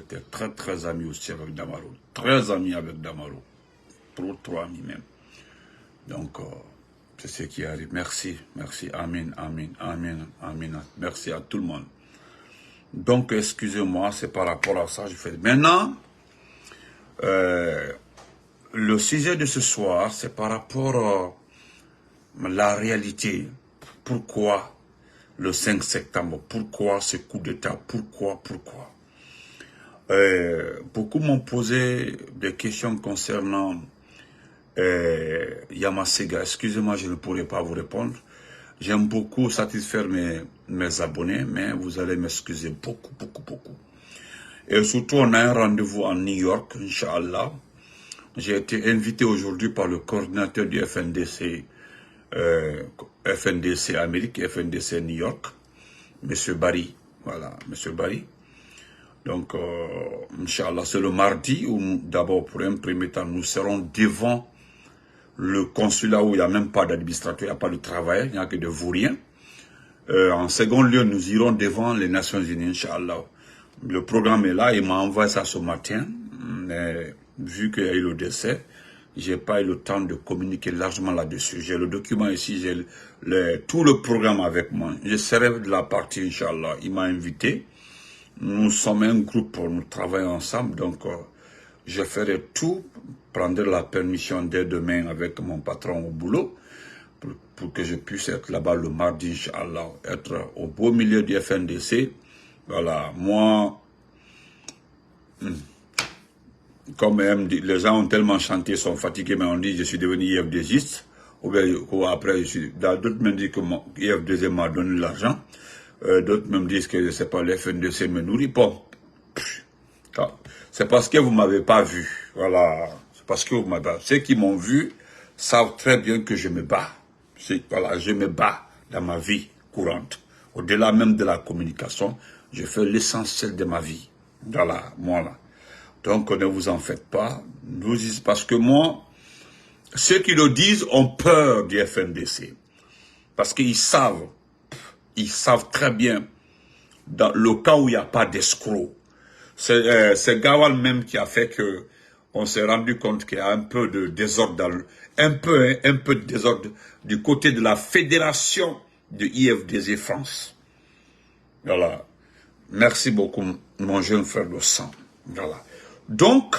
j'étais très ami aussi avec Damaro. Très ami avec Damaro. Trop ami même. Donc, c'est ce qui arrive. Merci. Amen. Merci à tout le monde. Donc, excusez-moi, c'est par rapport à ça que je fais. Maintenant, le sujet de ce soir, c'est par rapport à la réalité. Pourquoi le 5 septembre? Pourquoi ce coup d'État? Pourquoi? Beaucoup m'ont posé des questions concernant Yamasega. Excusez-moi, je ne pourrai pas vous répondre. J'aime beaucoup satisfaire mes abonnés, mais vous allez m'excuser beaucoup. Et surtout, on a un rendez-vous en New York, Inch'Allah. J'ai été invité aujourd'hui par le coordinateur du FNDC, FNDC Amérique, FNDC New York, M. Barry. Voilà, M. Barry. Donc, Inch'Allah, c'est le mardi où, d'abord, pour un premier temps, nous serons devant le consulat où il n'y a même pas d'administrateur, il n'y a pas de travail, il n'y a que de vauriens. En second lieu, nous irons devant les Nations Unies, Inch'Allah. Le programme est là, il m'a envoyé ça ce matin, mais vu qu'il y a eu le décès, je n'ai pas eu le temps de communiquer largement là-dessus. J'ai le document ici, j'ai tout le programme avec moi. Je serai de la partie, Inch'Allah. Il m'a invité. Nous sommes un groupe, nous travaillons ensemble, donc je ferai tout, prendre la permission dès demain avec mon patron au boulot, pour que je puisse être là-bas le mardi, Inch'Allah, être au beau milieu du FNDC. Voilà, moi, comme les gens ont tellement chanté, sont fatigués, mais on dit je suis devenu IFDGiste, ou après, d'autres me disent que mon IFDG m'a donné de l'argent, d'autres me disent que je ne sais pas, le FNDC me nourrit. Bon, c'est parce que vous ne m'avez pas vu, voilà, c'est parce que vous m'avez pas vu. Ceux qui m'ont vu savent très bien que je me bats, voilà, je me bats dans ma vie courante, au-delà même de la communication, je fais l'essentiel de ma vie, voilà, moi là. Donc, ne vous en faites pas. Parce que moi, ceux qui le disent ont peur du FNDC. Parce qu'ils savent très bien, dans le cas où il n'y a pas d'escroc. C'est Gawal même qui a fait que on s'est rendu compte qu'il y a un peu de désordre, un peu de désordre du côté de la fédération de IFDG France. Voilà. Merci beaucoup, mon jeune frère de sang. Voilà. Donc,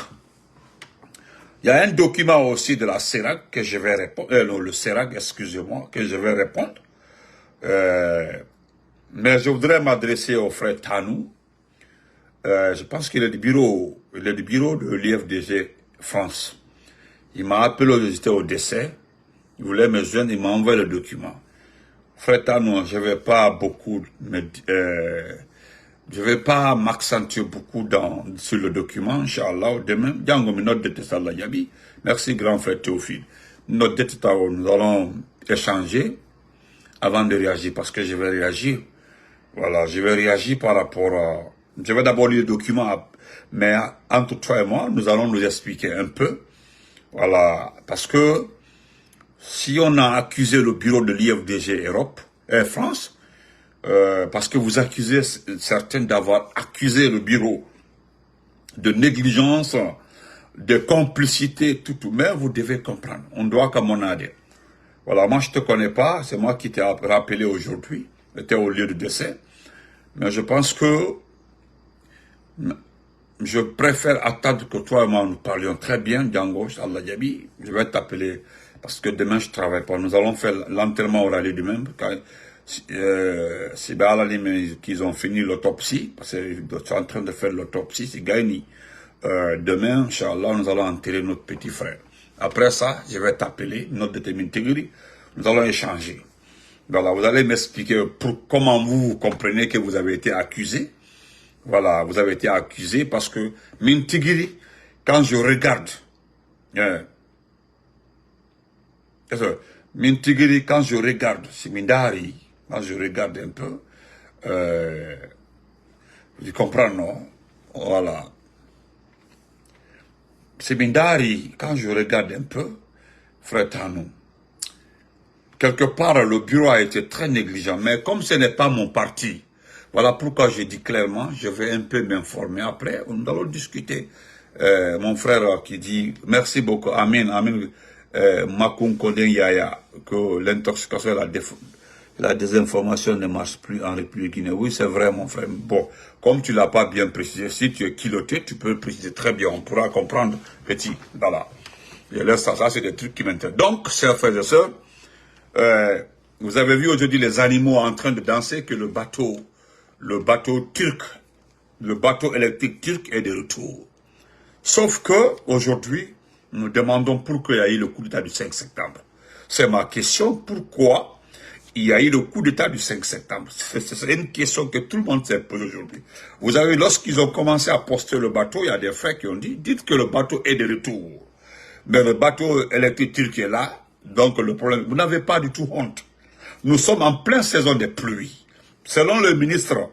il y a un document aussi de la CERAC que je vais répondre, le CERAC, excusez-moi, que je vais répondre. Mais je voudrais m'adresser au frère Tanou. Je pense qu'il est du bureau de l'IFDG France. Il m'a appelé, j'étais au décès. Il voulait me joindre, il m'a envoyé le document. Frère Tanou, je ne vais pas beaucoup je ne vais pas m'accentuer beaucoup sur le document, Inch'Allah. Demain, merci grand frère Théophile. Nous allons échanger avant de réagir, parce que je vais réagir. Voilà, je vais réagir par rapport à... Je vais d'abord lire le document, mais entre toi et moi, nous allons nous expliquer un peu. Voilà, parce que si on a accusé le bureau de l'IFDG Europe et France, parce que vous accusez certains d'avoir accusé le bureau de négligence, de complicité, tout. Mais vous devez comprendre, on doit commander. Voilà, moi je te connais pas, c'est moi qui t'ai rappelé aujourd'hui, j'étais au lieu de décès. Mais je pense que je préfère attendre que toi et moi nous parlions très bien, Django, Allah Yabi. Je vais t'appeler, parce que demain je travaille pas. Nous allons faire l'enterrement oral du même. C'est qu'ils ont fini l'autopsie, parce qu'ils sont en train de faire l'autopsie, c'est Gaïni. Demain, Inch'Allah, nous allons enterrer notre petit frère. Après ça, je vais t'appeler, notre déterminé, nous allons échanger. Voilà, vous allez m'expliquer comment vous comprenez que vous avez été accusé. Voilà, vous avez été accusé parce que Mintigiri, quand je regarde, Mintigiri, quand je regarde, Simindari, quand je regarde un peu, je comprends, non? Voilà. Simindari, quand je regarde un peu, frère Tanou, quelque part, le bureau a été très négligent, mais comme ce n'est pas mon parti, Voilà pourquoi j'ai dit clairement, je vais un peu m'informer. Après, nous allons discuter. Mon frère qui dit, merci beaucoup, Amin, Amin, Makoun Koden Yaya, que l'intoxication et la désinformation ne marche plus en République Guinée. Oui, c'est vrai, mon frère. Bon, comme tu l'as pas bien précisé, si tu es culotté, tu peux le préciser très bien. On pourra comprendre, petit. Voilà. Et là, ça c'est des trucs qui m'intéressent. Donc, chers frères et sœurs, vous avez vu aujourd'hui les animaux en train de danser, que le bateau turc, le bateau électrique turc est de retour. Sauf que, aujourd'hui, nous demandons pourquoi il y a eu le coup d'État du 5 septembre. C'est ma question, pourquoi il y a eu le coup d'État du 5 septembre. C'est une question que tout le monde s'est posée aujourd'hui. Vous avez, lorsqu'ils ont commencé à poster le bateau, il y a des frères qui ont dit, dites que le bateau est de retour. Mais le bateau électrique turc est là, donc le problème, vous n'avez pas du tout honte. Nous sommes en pleine saison des pluies. Selon le ministre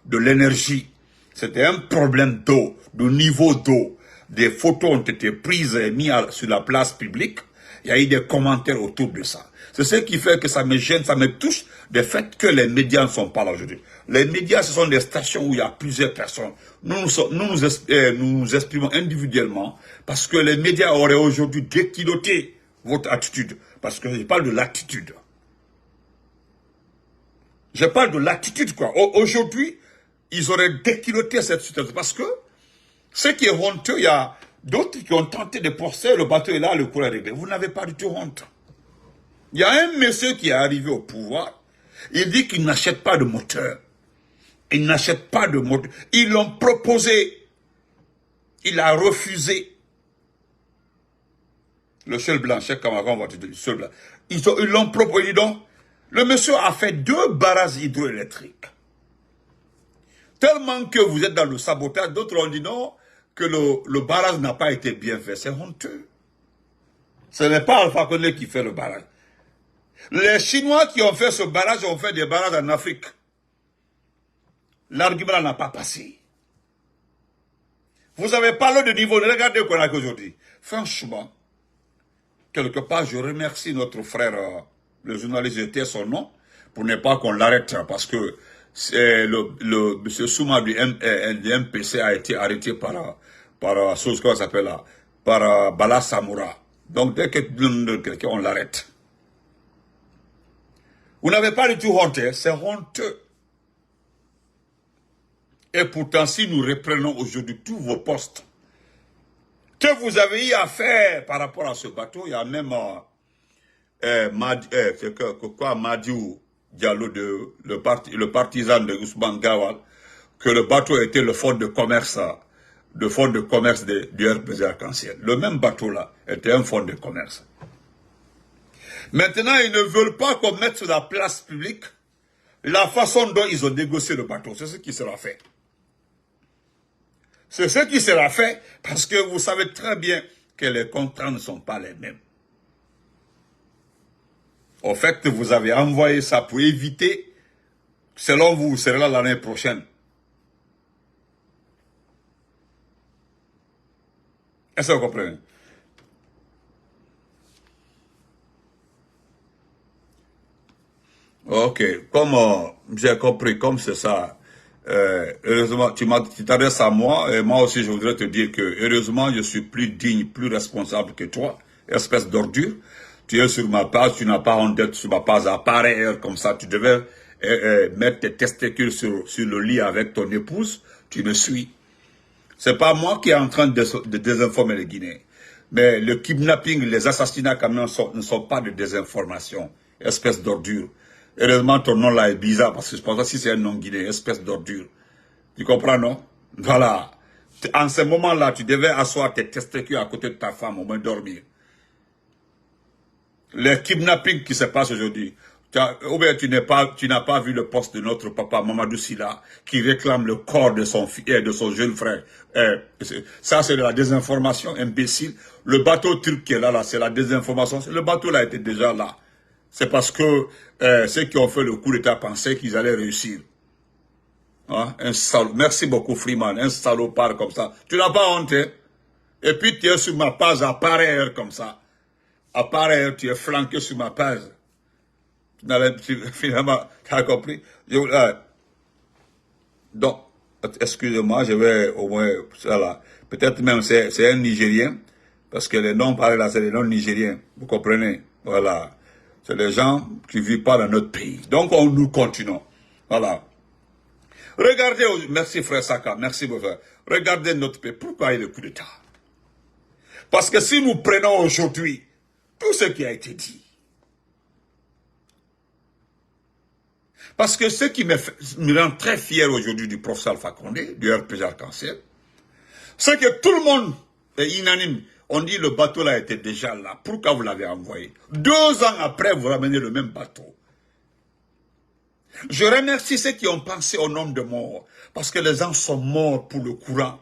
de l'énergie, c'était un problème d'eau, de niveau d'eau. Des photos ont été prises et mises sur la place publique. Il y a eu des commentaires autour de ça. C'est ce qui fait que ça me gêne, ça me touche, le fait que les médias ne sont pas là aujourd'hui. Les médias, ce sont des stations où il y a plusieurs personnes. Nous nous exprimons individuellement parce que les médias auraient aujourd'hui déquiloté votre attitude. Parce que je parle de l'attitude. Je parle de l'attitude, quoi. Aujourd'hui, ils auraient déquiloté cette situation. Parce que, ce qui est honteux, il y a d'autres qui ont tenté de poster, le bateau est là, le courant est réglé. Vous n'avez pas du tout honte. Il y a un monsieur qui est arrivé au pouvoir, il dit qu'il n'achète pas de moteur. Il n'achète pas de moteur. Ils l'ont proposé. Il a refusé. Le seul blanc, Cheikh Kamaran va te dire, le seul blanc. Ils l'ont proposé, donc. Le monsieur a fait 2 barrages hydroélectriques. Tellement que vous êtes dans le sabotage, d'autres ont dit non, que le barrage n'a pas été bien fait. C'est honteux. Ce n'est pas Alpha Condé qui fait le barrage. Les Chinois qui ont fait ce barrage ont fait des barrages en Afrique. L'argument n'a pas passé. Vous avez parlé de niveau, regardez qu'on a aujourd'hui. Franchement, quelque part, je remercie notre frère, le journaliste, j'étais son nom, pour ne pas qu'on l'arrête, parce que M. Souma du MPC a été arrêté par comment ça s'appelle là, par Bala Samoura. Donc, dès que quelqu'un, on l'arrête. Vous n'avez pas du tout honte, hein? C'est honteux. Et pourtant, si nous reprenons aujourd'hui tous vos postes que vous avez eu à faire par rapport à ce bateau, il y a même Madiou Diallo, le partisan de Ousmane Gawal, que le bateau était le fonds de commerce du RPG Arc-en-Ciel. Le même bateau-là était un fonds de commerce. Maintenant, ils ne veulent pas qu'on mette sur la place publique la façon dont ils ont négocié le bateau. C'est ce qui sera fait. C'est ce qui sera fait parce que vous savez très bien que les contrats ne sont pas les mêmes. Au fait, vous avez envoyé ça pour éviter, selon vous serez là l'année prochaine. Est-ce que vous comprenez? Ok, comme j'ai compris, comme c'est ça, heureusement, tu t'adresses à moi, et moi aussi je voudrais te dire que, heureusement, je suis plus digne, plus responsable que toi, espèce d'ordure. Tu es sur ma page, tu n'as pas honte d'être sur ma page à pareille heure comme ça, tu devais mettre tes testicules sur le lit avec ton épouse, tu me suis. C'est pas moi qui est en train de désinformer les Guinéens. Mais le kidnapping, les assassinats quand même ne sont pas de désinformation, espèce d'ordure. Heureusement, ton nom là est bizarre, parce que je pense pas si c'est un nom guinéen, espèce d'ordure. Tu comprends, non? Voilà. En ce moment-là, tu devais asseoir tes testicules à côté de ta femme, au moins dormir. Les kidnappings qui se passent aujourd'hui, ou bien tu n'as pas vu le poste de notre papa Mamadou Silla, qui réclame le corps de son jeune frère. Ça, c'est de la désinformation imbécile. Le bateau turc qui est là, c'est la désinformation. Le bateau là était déjà là. C'est parce que ceux qui ont fait le coup d'État pensaient qu'ils allaient réussir. Hein? Merci beaucoup, Freeman. Un salopard comme ça. Tu n'as pas honte, hein? Et puis tu es sur ma page à pareille heure comme ça. À pareille heure, tu es flanqué sur ma page. Finalement, tu as compris? Donc, excusez-moi, je vais au moins, voilà, peut-être même c'est un Nigérien, parce que les noms parlés là, c'est les noms nigériens, vous comprenez? Voilà. C'est les gens qui ne vivent pas dans notre pays. Donc, nous continuons. Voilà. Regardez, merci frère Saka, merci mon frère. Regardez notre pays. Pourquoi il y a le coup d'État? Parce que si nous prenons aujourd'hui tout ce qui a été dit, parce que ce qui me rend très fier aujourd'hui du professeur Alpha Condé, du RPG Arc-en-Ciel, c'est que tout le monde est unanime. On dit le bateau là était déjà là. Pourquoi vous l'avez envoyé? 2 ans après, vous ramenez le même bateau. Je remercie ceux qui ont pensé au nombre de morts. Parce que les gens sont morts pour le courant.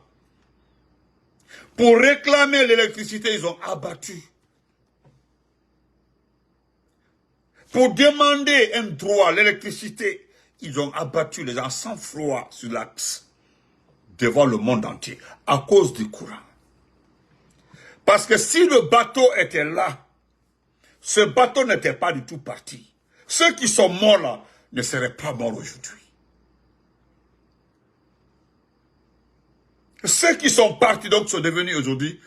Pour réclamer l'électricité, ils ont abattu. Pour demander un droit à l'électricité, ils ont abattu les gens sans froid sur l'axe devant le monde entier à cause du courant. Parce que si le bateau était là, ce bateau n'était pas du tout parti. Ceux qui sont morts là ne seraient pas morts aujourd'hui. Ceux qui sont partis donc sont devenus aujourd'hui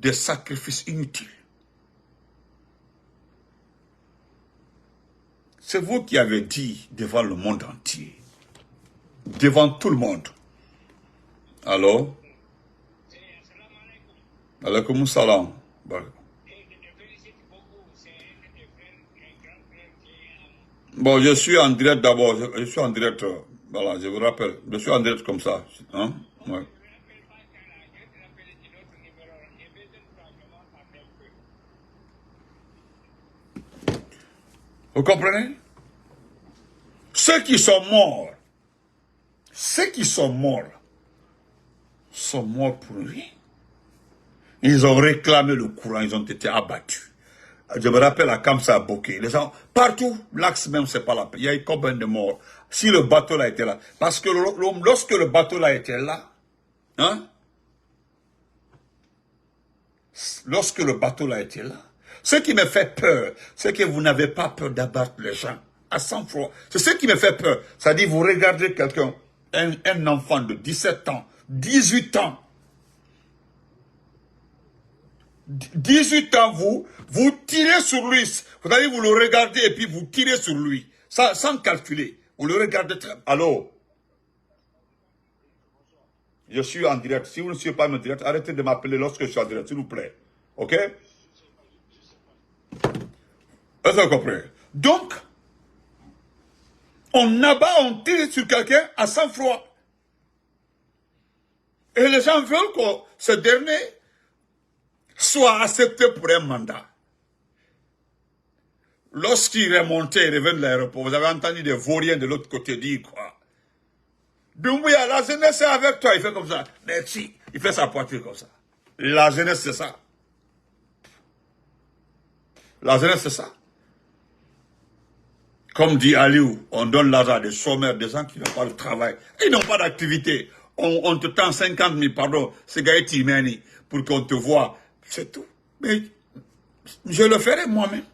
des sacrifices inutiles. C'est vous qui avez dit devant le monde entier, devant tout le monde. Alors, alaikum salam. Bon, je suis en direct d'abord. Je suis en direct. Voilà, je vous rappelle. Je suis en direct comme ça. Hein? Ouais. Vous comprenez? Ceux qui sont morts sont morts pour rien. Ils ont réclamé le courant, ils ont été abattus. Je me rappelle à Kamsa Bokeh, les gens, partout, l'axe même, c'est pas la paix. Il y a eu combien de morts? Si le bateau là était là. Parce que lorsque le bateau là était là, hein? Lorsque le bateau là était là, ce qui me fait peur, c'est que vous n'avez pas peur d'abattre les gens à sang-froid. C'est ce qui me fait peur. C'est-à-dire, vous regardez quelqu'un, un enfant de 17 ans, 18 ans, 18 ans, vous tirez sur lui. Vous allez vous le regardez et puis vous tirez sur lui. Sans calculer. Vous le regardez très... Allô? Je suis en direct. Si vous ne suivez pas mon direct, arrêtez de m'appeler lorsque je suis en direct, s'il vous plaît. Ok? Est-ce que vous comprenez? Donc, on abat, on tire sur quelqu'un à sang-froid. Et les gens veulent que ce dernier soit accepté pour un mandat. Lorsqu'il remontait, il revenait de l'aéroport, vous avez entendu des vauriens de l'autre côté dire quoi? Doumbouya, la jeunesse est avec toi, il fait comme ça. Merci. Il fait sa poitrine comme ça. La jeunesse, c'est ça. La jeunesse, c'est ça. Comme dit Aliou, on donne l'argent à des chômeurs, des gens qui n'ont pas de travail. Ils n'ont pas d'activité. On te tend 50 000, pardon, c'est Gaëti Meni, pour qu'on te voit. C'est tout. Mais je le ferai moi-même.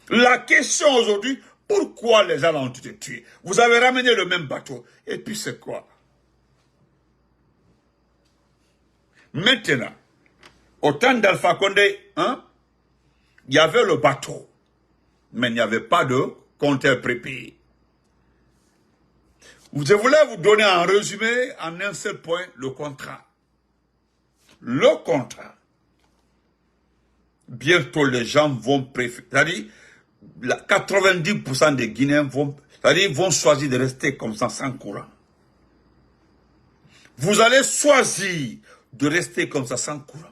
La question aujourd'hui, pourquoi les gens ont été tués? Vous avez ramené le même bateau. Et puis c'est quoi? Maintenant, au temps d'Alpha Condé, hein, il y avait le bateau. Mais il n'y avait pas de compteur prépayé. Je voulais vous donner en résumé, en un seul point, le contrat. Le contrat. Bientôt, les gens vont préférer. C'est-à-dire, 90% des Guinéens vont choisir de rester comme ça sans courant. Vous allez choisir de rester comme ça sans courant.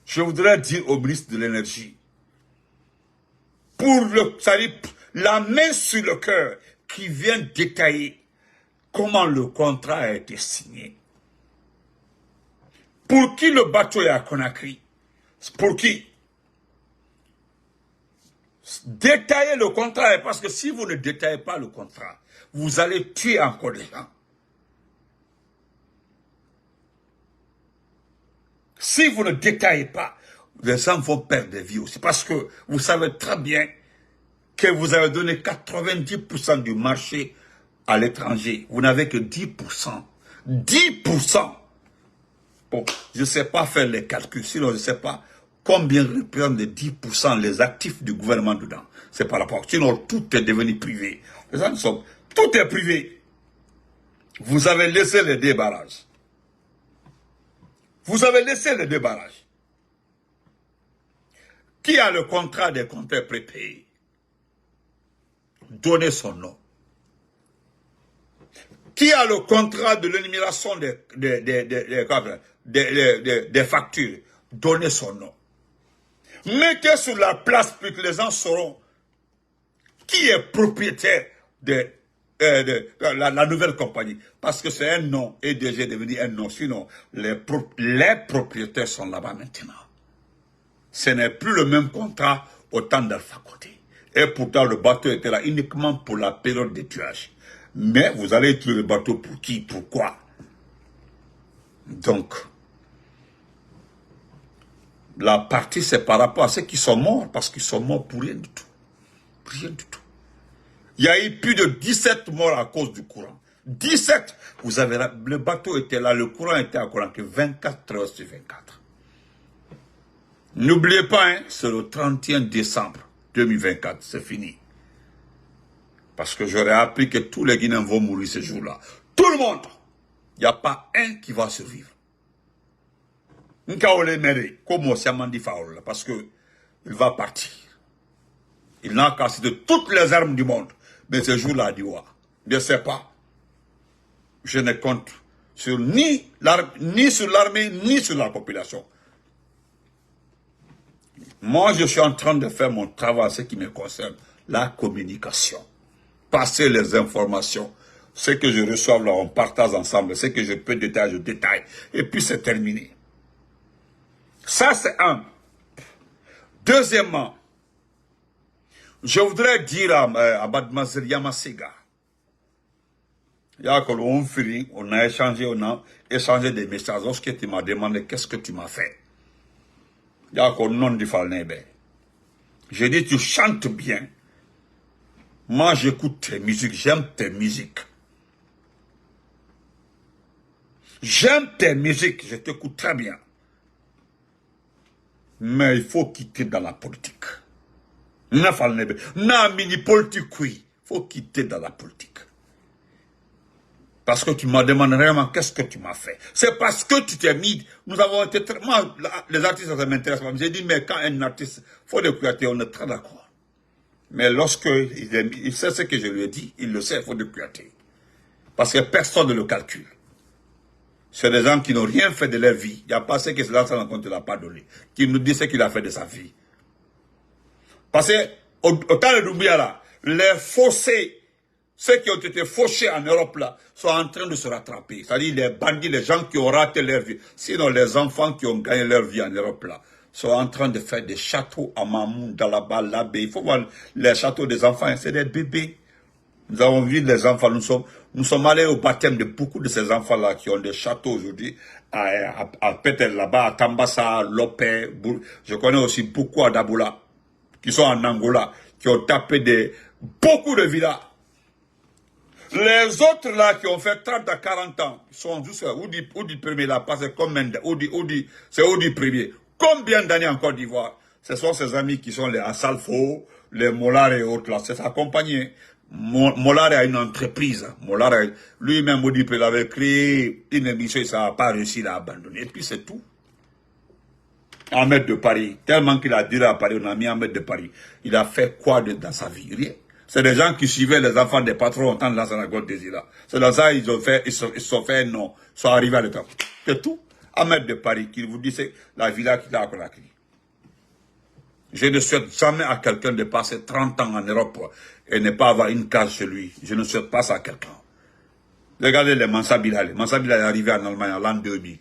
Je voudrais dire au ministre de l'Énergie, c'est-à-dire la main sur le cœur, qui vient détailler comment le contrat a été signé. Pour qui le bateau est à Conakry? Pour qui? Détaillez le contrat, parce que si vous ne détaillez pas le contrat, vous allez tuer encore les gens. Si vous ne détaillez pas, les gens vont perdre des vies aussi. Parce que vous savez très bien que vous avez donné 90% du marché à l'étranger. Vous n'avez que 10%. 10%. Bon, je ne sais pas faire les calculs, sinon je ne sais pas combien représente les 10% les actifs du gouvernement dedans. C'est par rapport. Sinon, tout est devenu privé. Tout est privé. Vous avez laissé les deux barrages. Vous avez laissé les deux barrages. Qui a le contrat des compteurs prépayés? Donnez son nom. Qui a le contrat de l'énumération des factures? Donnez son nom. Mettez sur la place pour que les gens sauront qui est propriétaire de la nouvelle compagnie. Parce que c'est un nom et déjà devenu un nom. Sinon, les propriétaires sont là-bas maintenant. Ce n'est plus le même contrat au temps d'Alpha Condé. Et pourtant, le bateau était là uniquement pour la période de tuage. Mais vous allez tuer le bateau pour qui? Pourquoi? Donc, la partie, c'est par rapport à ceux qui sont morts, parce qu'ils sont morts pour rien du tout. Rien du tout. Il y a eu plus de 17 morts à cause du courant. 17! Vous avez, le bateau était là, le courant était à courant que 24 heures sur 24. N'oubliez pas, hein, c'est le 31 décembre 2024, c'est fini. Parce que j'aurais appris que tous les Guinéens vont mourir ce jour-là. Tout le monde! Il n'y a pas un qui va survivre. Parce que il va partir. Il n'a qu'à citer toutes les armes du monde. Mais ce jour-là, je ne sais pas. Je ne compte sur ni sur l'armée, ni sur la population. Moi, je suis en train de faire mon travail, ce qui me concerne, la communication. Passer les informations. Ce que je reçois là, on partage ensemble. Ce que je peux détailler, je détaille. Et puis c'est terminé. Ça, c'est un. Deuxièmement, je voudrais dire à Mademoiselle Yamasega, on a échangé des messages. Lorsque tu m'as demandé qu'est-ce que tu m'as fait, j'ai dit tu chantes bien. Moi j'écoute tes musiques, j'aime tes musiques. J'aime tes musiques, je t'écoute très bien. Mais il faut quitter dans la politique. Il faut quitter dans la politique. Parce que tu m'as demandé vraiment qu'est-ce que tu m'as fait. C'est parce que tu t'es mis. Nous avons été très. Moi, les artistes, ça m'intéresse pas. J'ai dit, mais quand un artiste, faut le cuiter, on est très d'accord. Mais lorsque il sait ce que je lui ai dit, il le sait, il faut le cuiter. Parce que personne ne le calcule. C'est des gens qui n'ont rien fait de leur vie. Il n'y a pas ce que cela ne l'a pas donné. Qui nous dit ce qu'il a fait de sa vie. Parce que, au temps de Doumbouya là, les fossés, ceux qui ont été fauchés en Europe là, sont en train de se rattraper. C'est-à-dire les bandits, les gens qui ont raté leur vie. Sinon, les enfants qui ont gagné leur vie en Europe là, sont en train de faire des châteaux à Mamou, Dalaba, Labé. Il faut voir les châteaux des enfants, c'est des bébés. Nous avons vu les enfants, nous sommes allés au baptême de beaucoup de ces enfants-là qui ont des châteaux aujourd'hui, à Pétel là-bas, à Tambassa, Lopé, je connais aussi beaucoup à Daboula, qui sont en Angola, qui ont tapé beaucoup de villas. Les autres là qui ont fait 30 à 40 ans, ils sont juste Oudi premier là, parce que comme c'est Oudi premier. Combien d'années en Côte d'Ivoire? Ce sont ses amis qui sont les Assalfo, les Mollard et autres là, c'est sa compagnie. Mollard a une entreprise. Mollard, lui-même, il avait créé une émission et ça n'a pas réussi à abandonner. Et puis c'est tout. Ahmed de Paris, tellement qu'il a duré à Paris, on a mis Ahmed de Paris. Il a fait quoi dans sa vie? Rien. C'est des gens qui suivaient les enfants des patrons au temps de la synagogue des Îles. C'est dans ça ils se sont fait non, ils sont arrivés à l'état. C'est tout. Ahmed de Paris, qui vous dit c'est la villa qu'il a à Conakry. Je ne souhaite jamais à quelqu'un de passer 30 ans en Europe et ne pas avoir une case chez lui. Je ne souhaite pas ça à quelqu'un. Regardez les Mansa Bilal. Mansa Bilal est arrivé en Allemagne en l'an 2000.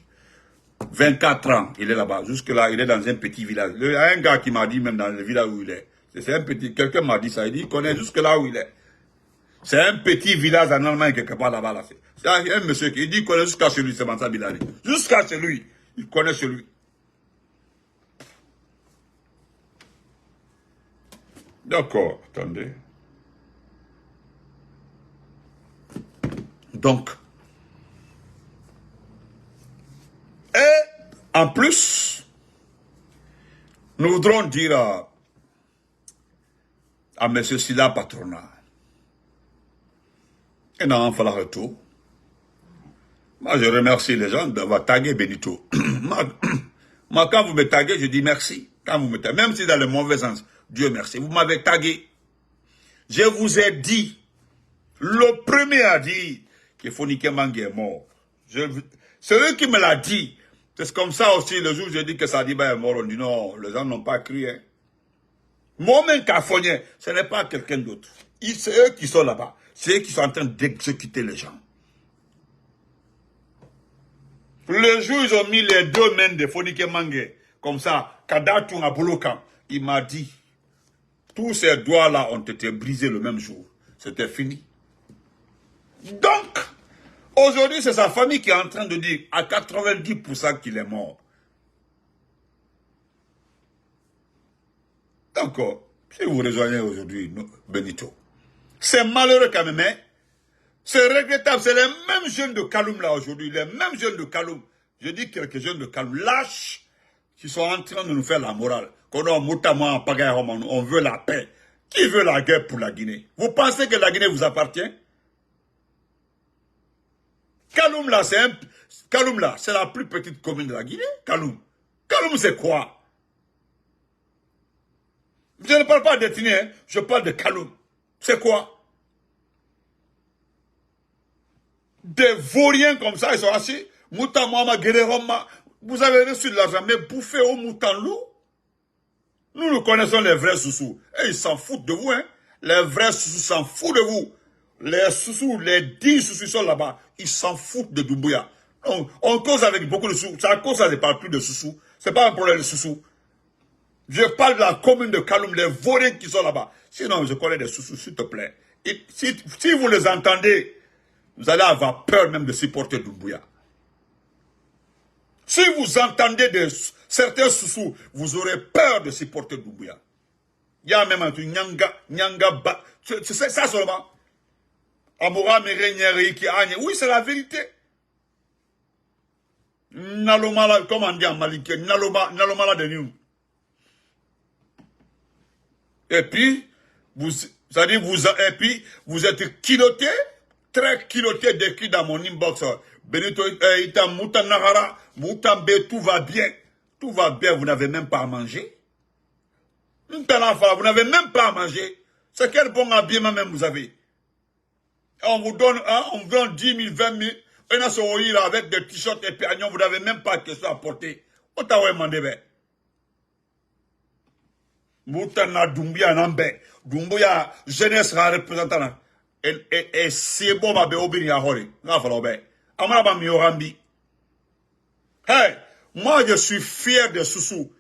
24 ans, il est là-bas. Jusque-là, il est dans un petit village. Il y a un gars qui m'a dit, même dans le village où il est, c'est un petit, quelqu'un m'a dit ça, il dit, il connaît jusque-là où il est. C'est un petit village en Allemagne, quelque part là-bas. Là. C'est un monsieur qui dit, il connaît jusqu'à chez lui, c'est Mansa Bilal. Jusqu'à chez lui, il connaît chez lui. D'accord, attendez. Donc, et en plus, nous voudrons dire à M. Sila Patronat, et non, il fallait retour. Moi, je remercie les gens d'avoir tagué Benito. Moi, quand vous me taguez, je dis merci. Quand vous me taguez, même si dans le mauvais sens, Dieu merci. Vous m'avez tagué. Je vous ai dit, le premier a dit que Fonike Mangue est mort. C'est eux qui me l'a dit. C'est comme ça aussi, le jour où je dis que Sadiba est mort, on dit non, les gens n'ont pas cru. Hein. Moi-même, Kafonien, ce n'est pas quelqu'un d'autre. C'est eux qui sont là-bas. C'est eux qui sont en train d'exécuter les gens. Le jour où ils ont mis les deux mains de Fonike Mangue, comme ça, Kadatou à Bolokan, il m'a dit, tous ces doigts-là ont été brisés le même jour. C'était fini. Donc, aujourd'hui, c'est sa famille qui est en train de dire à 90% qu'il est mort. D'accord. Si vous rejoignez aujourd'hui Benito, c'est malheureux quand même, hein? C'est regrettable. C'est les mêmes jeunes de Kaloum là aujourd'hui, les mêmes jeunes de Kaloum. Je dis quelques jeunes de Kaloum lâches qui sont en train de nous faire la morale. On veut la paix. Qui veut la guerre pour la Guinée? Vous pensez que la Guinée vous appartient? Kaloum là, c'est la plus petite commune de la Guinée. Kaloum. Kaloum, c'est quoi? Je ne parle pas d'ethnie, hein? Je parle de Kaloum. C'est quoi? Des vauriens comme ça, ils sont assis. Mouta Moama, Guéréroma. Vous avez reçu de l'argent, mais bouffez au Moutanlou. Nous connaissons les vrais Soussous. Et ils s'en foutent de vous, hein. Les vrais Soussous s'en foutent de vous. Les Soussous, les 10 Soussous sont là-bas. Ils s'en foutent de Doumbouya. On cause avec beaucoup de Soussous. C'est à cause ça, je ne parle plus de Soussous. Ce n'est pas un problème de Soussous. Je parle de la commune de Kaloum, les vauriens qui sont là-bas. Sinon, je connais des Soussous, s'il te plaît. Et si vous les entendez, vous allez avoir peur même de supporter Doumbouya. Si vous entendez certains Soussous, vous aurez peur de supporter Doumbouya. Il y a même un truc, Nyanga, c'est ça seulement. Amoura, Mere, qui Agne. Oui, c'est la vérité. Nalomala, comment on dit en Malique, Nalomala de nous. Et puis, vous êtes kiloté, très kiloté d'écrit dans mon inbox. Benito, Ita, Mouta Nahara, Moutambe, tout va bien. Tout va bien, vous n'avez même pas à manger. Vous n'avez même pas à manger. C'est quel bon habillement même vous avez. On vous donne 10 000, 20 000. On a ce là avec des t-shirts et puis vous n'avez même pas de question à porter. On t'a demandé, ben. Moutana Doumbouya Nambe. Doumbouya, jeunesse sera représentant. Et c'est bon, ma béobini à Hori. N'a pas l'obé. Amaraba Miorambi. Hey, moi je suis fier de Soussou.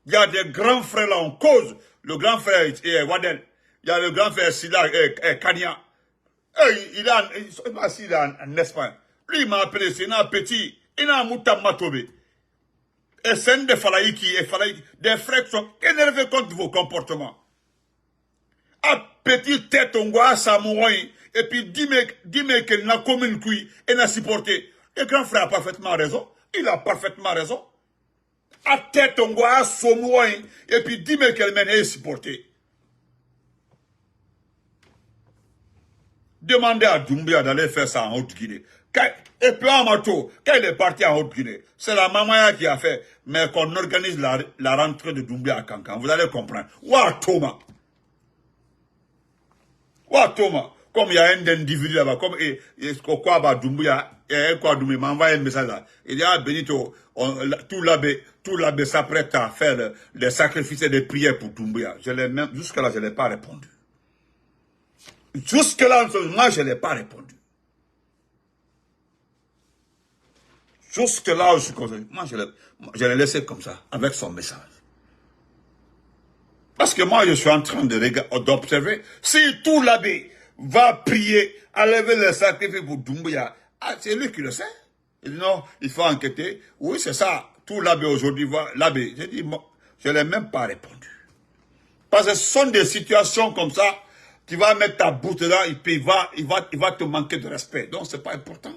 Il y a des grands frères là en cause. Le grand frère Wadel. Il y a le grand frère Sida Kania. Il est en Espagne. Lui, il m'a appelé, c'est un petit. Il a un moutam matobé. Et c'est des Falaïki, des frères qui sont énervés contre vos comportements. À petite tête, on voit Samouaï, et puis dis-moi qu'il n'a commune qui et n'a supporté. Le grand frère a parfaitement raison. Il a parfaitement raison. À tête, on voit Samouaï, et puis dis-moi qu'elle mène et supporté. Demandez à Doumbouya d'aller faire ça en Haute-Guinée. Et puis Amato, quand il est parti en Haute-Guinée, c'est la Mamaya qui a fait, mais qu'on organise la rentrée de Doumbouya à Kankan. Vous allez comprendre. Ouah, Thomas. Comme il y a un individu là-bas, comme quoi Doumbouya, et quoi Doumbouya m'a envoyé un message là. Il dit, ah Benito, tout l'abbé s'apprête à faire des sacrifices et des prières pour Doumbouya. Jusque-là, je ne l'ai pas répondu. Jusque-là, moi, je ne l'ai pas répondu. Jusque-là, je suis comme ça. Moi, je l'ai laissé comme ça, avec son message. Parce que moi, je suis en train d'observer. Si tout l'abbé va prier, à lever le sacrifice pour Doumbouya, c'est lui qui le sait. Il dit non, il faut enquêter. Oui, c'est ça. Tout l'abbé aujourd'hui va. L'abbé, j'ai dit, je ne l'ai même pas répondu. Parce que ce sont des situations comme ça, tu vas mettre ta bouche dedans et puis il va te manquer de respect. Donc, c'est pas important.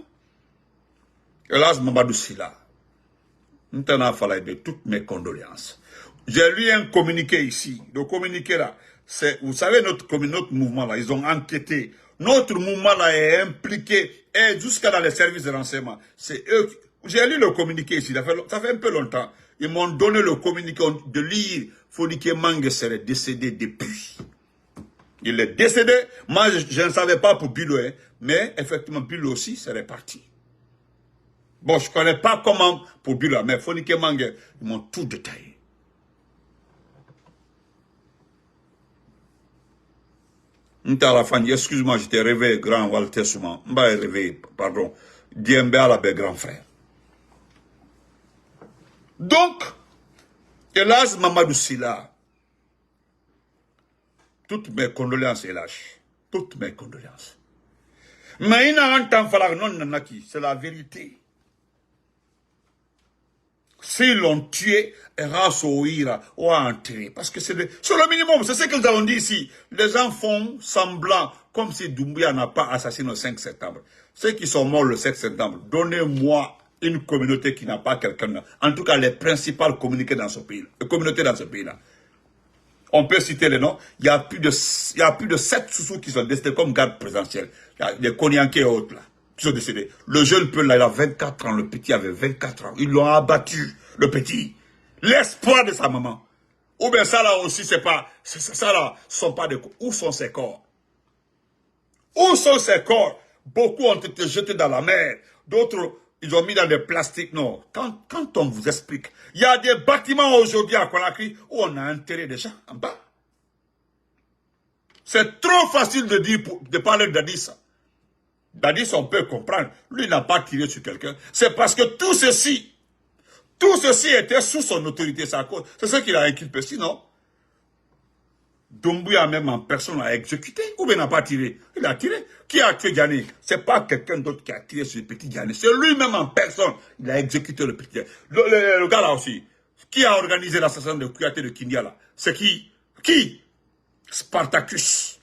Hélas, Mamadou Silla, nous t'en fallu de toutes mes condoléances. J'ai lu un communiqué ici. Le communiqué là, c'est, vous savez, notre mouvement là, ils ont enquêté. Notre mouvement là est impliqué, et jusqu'à dans les services de renseignement. C'est eux. J'ai lu le communiqué ici, ça fait un peu longtemps. Ils m'ont donné le communiqué de lire. Fodike Mange serait décédé depuis. Il est décédé. Moi, je ne savais pas pour Bilo, hein, mais effectivement, Bilo aussi serait parti. Bon, je ne connais pas comment pour Bilo, mais Fodike Mange, ils m'ont tout détaillé. Excuse-moi, j'étais réveillé, grand Walter Souman. Je réveillé, pardon. Diembe à la grand frère. Donc, hélas, Mamadou Silla, toutes mes condoléances, hélas. Toutes mes condoléances. Mais il y a un temps, c'est la vérité. S'ils l'ont tué, Erasoira ou enterré. Parce que c'est le minimum, c'est ce qu'ils ont dit ici. Les gens font semblant, comme si Doumbouya n'a pas assassiné le 5 septembre. Ceux qui sont morts le 7 septembre, donnez-moi une communauté qui n'a pas quelqu'un. En tout cas, les principales communautés dans ce pays-là. On peut citer les noms. Il y a plus de 7 Soussous qui sont décédés comme garde présidentielle. Il y a des Konyankés et autres là, qui sont décédés. Le jeune peu là, il a 24 ans. Le petit avait 24 ans. Ils l'ont abattu, le petit. L'espoir de sa maman. Ou bien ça là aussi, c'est pas... Ça là, sont pas des... Où sont ses corps? Où sont ses corps? Beaucoup ont été jetés dans la mer. D'autres, ils ont mis dans des plastiques. Non, quand on vous explique, il y a des bâtiments aujourd'hui à Conakry où on a enterré des gens en bas. C'est trop facile de parler de Dadis. Dadis, on peut comprendre. Lui, il n'a pas tiré sur quelqu'un. C'est parce que tout ceci était sous son autorité. C'est ce qu'il a inculpé. Sinon, Doumbouya même en personne a exécuté ou bien n'a pas tiré. Il a tiré. Qui a tué Diané? C'est pas quelqu'un d'autre qui a tiré sur le petit Diané. C'est lui-même en personne. Il a exécuté le petit Diané. Le gars là aussi. Qui a organisé l'assassinat de Kouyaté de Kindia là? C'est qui? Qui? Spartacus.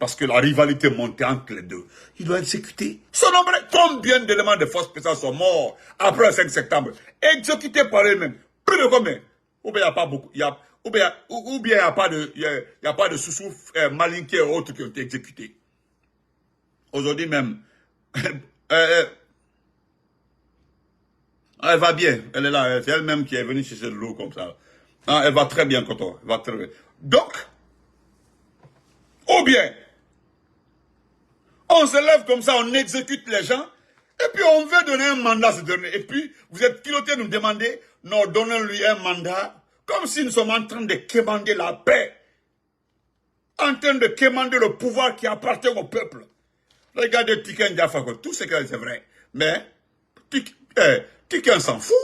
Parce que la rivalité montait entre les deux. Il doit exécuter. Son nombre, combien d'éléments de force spéciales sont morts après le 5 septembre? Exécutés par eux-mêmes. Plus de combien? Ou bien il n'y a pas beaucoup. Ou bien il n'y a pas de sous-sous malinqués et autres qui ont été exécutés. Aujourd'hui même, elle va bien. Elle est là. C'est elle-même qui est venue chercher de l'eau comme ça. Ah, elle va très bien, Coton. Elle va très bien. Donc, ou bien, on se lève comme ça, on exécute les gens, et puis on veut donner un mandat à ce dernier. Et puis, vous êtes piloté nous demander, non, donnons-lui un mandat. Comme si nous sommes en train de quémander la paix. En train de quémander le pouvoir qui appartient au peuple. Regardez Tiken Diafako, tout ce que c'est vrai. Mais, Tiken s'en fout.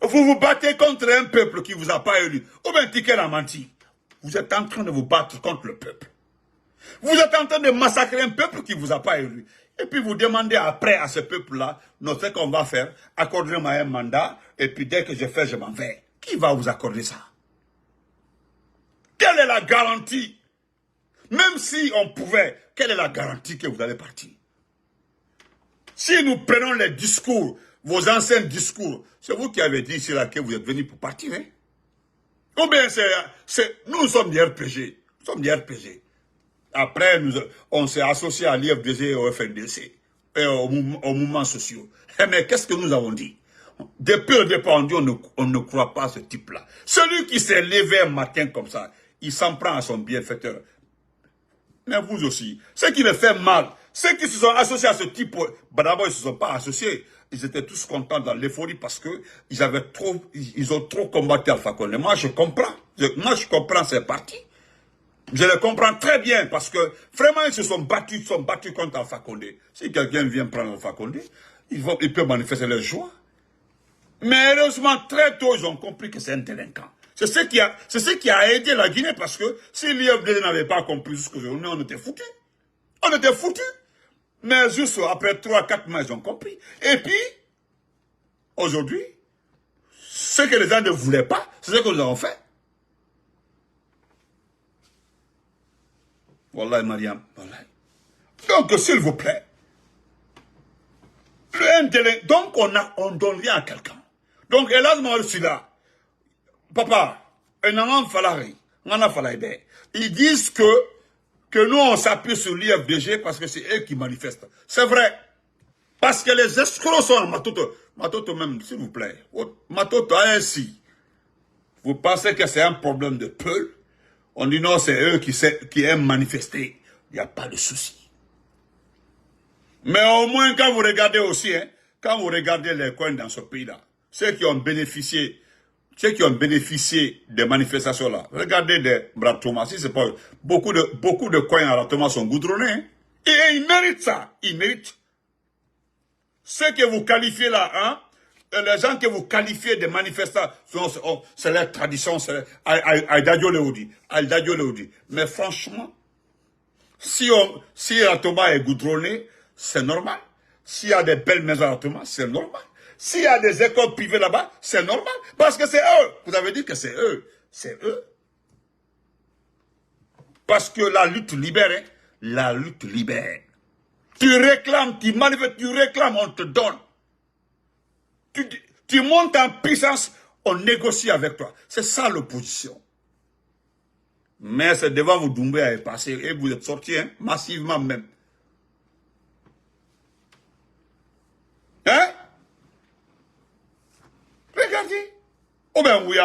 Vous vous battez contre un peuple qui ne vous a pas élu. Ou bien Tiken a menti. Vous êtes en train de vous battre contre le peuple. Vous êtes en train de massacrer un peuple qui ne vous a pas élu. Et puis vous demandez après à ce peuple-là, non, ce qu'on va faire, accordez-moi un mandat, et puis dès que je fais, je m'en vais. Qui va vous accorder ça? Quelle est la garantie? Même si on pouvait, quelle est la garantie que vous allez partir? Si nous prenons les discours, vos anciens discours, c'est vous qui avez dit ici là que vous êtes venu pour partir, hein? Ou bien nous sommes des RPG. Nous sommes des RPG. Après, on s'est associé à l'IFDG et au FNDC et aux mouvements sociaux. Mais qu'est-ce que nous avons dit? Depuis le départ, on dit on ne croit pas à ce type-là. Celui qui s'est levé un matin comme ça, il s'en prend à son bienfaiteur. Mais vous aussi, ceux qui le font mal, ceux qui se sont associés à ce type, d'abord ils ne se sont pas associés. Ils étaient tous contents dans l'euphorie parce que ils ont trop combattu Alpha Condé. Moi, je comprends. Moi, je comprends ces partis. Je les comprends très bien parce que vraiment ils se sont battus contre Alpha Condé. Si quelqu'un vient prendre Alpha Condé, il peut manifester leur joie. Mais heureusement, très tôt, ils ont compris que c'est un délinquant. C'est ce qui a aidé la Guinée parce que si l'IFDG n'avait pas compris jusqu'aujourd'hui, on était foutus. On était foutus. Mais juste après 3-4 mois, ils ont compris. Et puis, aujourd'hui, Ce que les gens ne voulaient pas, c'est ce que nous avons fait. Wallah, Mariam, wallah. Donc, s'il vous plaît, donc on donne rien à quelqu'un. Donc, hélas, moi, je suis là. Papa, ils disent que nous, on s'appuie sur l'IFDG parce que c'est eux qui manifestent. C'est vrai. Parce que les escrocs sont en Matoto. Matoto même, s'il vous plaît. Matoto ainsi. Vous pensez que c'est un problème de Peul? On dit non, c'est eux qui aiment manifester. Il n'y a pas de souci. Mais au moins, quand vous regardez aussi, hein, quand vous regardez les coins dans ce pays-là, ceux qui ont bénéficié des manifestations-là, regardez les Bratoma, si c'est pas beaucoup de coins à Bratoma sont goudronnés, hein, et ils méritent ça, ils méritent. Ceux que vous qualifiez là, hein, les gens que vous qualifiez de manifestants, c'est leur tradition, c'est Aïdadio Leoudi. Mais franchement, si Bratoma est goudronné, c'est normal. S'il y a des belles maisons à Bratoma, c'est normal. S'il y a des écoles privées là-bas, c'est normal. Parce que c'est eux. Vous avez dit que c'est eux. C'est eux. Parce que la lutte libère. Hein? La lutte libère. Tu réclames, tu manifestes, tu réclames, on te donne. Tu montes en puissance, on négocie avec toi. C'est ça l'opposition. Mais c'est devant vous, Doumbouya est passé et vous êtes sortis hein, massivement même. Hein? Regardez. Oh ben oui,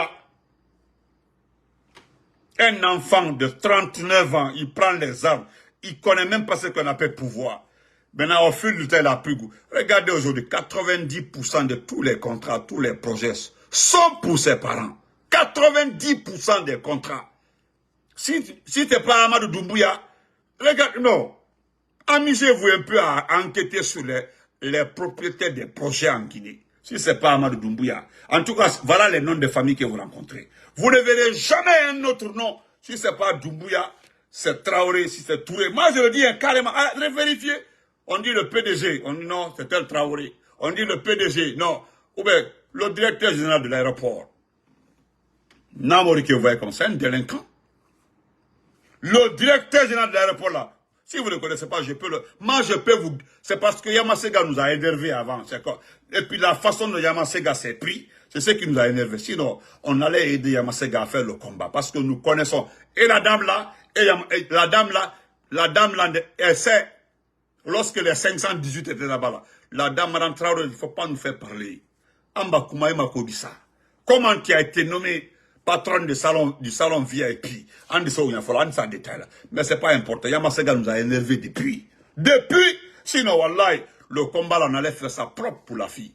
un enfant de 39 ans, il prend les armes. Il ne connaît même pas ce qu'on appelle pouvoir. Maintenant, au fil du temps, il a plus goût. Regardez aujourd'hui, 90% de tous les contrats, tous les projets sont pour ses parents. 90% des contrats. Si tu n'es pas Amadou Doumbouya, regarde, non. Amusez-vous un peu à enquêter sur les propriétaires des projets en Guinée. Si ce n'est pas Amadou Doumbouya. En tout cas, voilà les noms de familles que vous rencontrez. Vous ne verrez jamais un autre nom. Si ce n'est pas Doumbouya, c'est Traoré, si c'est Touré. Moi, je le dis hein, carrément. Vérifiez. On dit le PDG. On dit non, c'est tel Traoré. On dit le PDG. Non. Ou bien, le directeur général de l'aéroport. Namori que vous voyez comme ça, un délinquant. Le directeur général de l'aéroport là. Si vous ne connaissez pas, moi je peux vous... C'est parce que Yamasega nous a énervé avant. Et puis la façon dont Yamasega s'est pris, c'est ce qui nous a énervé. Sinon, on allait aider Yamasega à faire le combat. Parce que nous connaissons. Et la dame là, la dame là, elle sait, lorsque les 518 étaient là-bas, là, la dame Madame Traoré, il ne faut pas nous faire parler. Amba Koumaï Makobissa. Comment tu as été nommé patron du salon VIP. On dit ça, il faut en détail. Mais ce n'est pas important. Yamasega nous a énervé depuis. Sinon, wallahi, le combat, là, on allait faire ça propre pour la fille.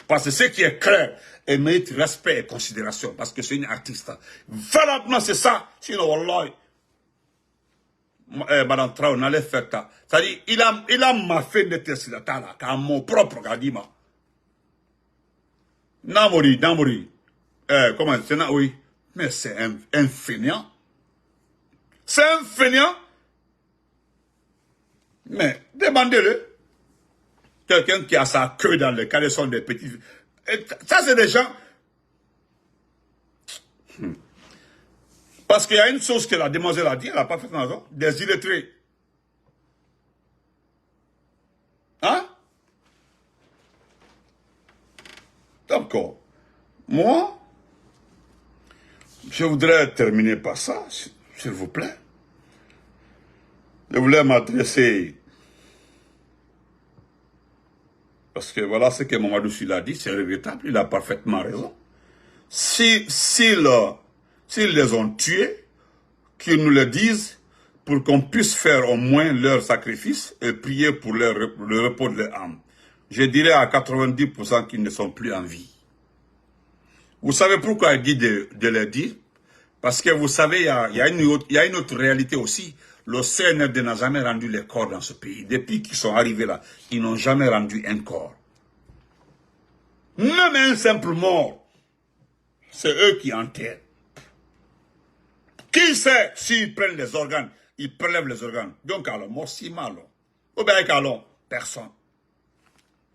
Parce que ce qui est clair, elle mérite respect et considération. Parce que c'est une artiste. Valablement, c'est ça. Sinon, wallahi, Madame Traoré, on allait faire ça. C'est-à-dire, il a ma fait de tessilata, là, qu'à mon propre gadima. Namori. Comment c'est ça? Oui. Mais c'est un fainéant. C'est un fainéant. Mais demandez-le. Quelqu'un qui a sa queue dans le caleçon des petits. Et ça, c'est des gens. Parce qu'il y a une chose que la demoiselle a dit, elle n'a pas fait raison. Des illettrés. Hein? D'accord. Moi, je voudrais terminer par ça, s'il vous plaît. Je voulais m'adresser, parce que voilà ce que Mamadou Sylla a dit, c'est regrettable, il a parfaitement raison. S'ils les ont tués, qu'ils nous le disent, pour qu'on puisse faire au moins leur sacrifice et prier pour le repos de leur âme. Je dirais à 90% qu'ils ne sont plus en vie. Vous savez pourquoi il dit de le dire? Parce que vous savez, il y a une autre réalité aussi. Le CNRD n'a jamais rendu les corps dans ce pays. Depuis qu'ils sont arrivés là, ils n'ont jamais rendu un corps. Même un simple mort, c'est eux qui enterrent. Qui sait s'ils prennent les organes, ils prélèvent les organes. Donc alors, moi si mal. Ou bien alors, personne.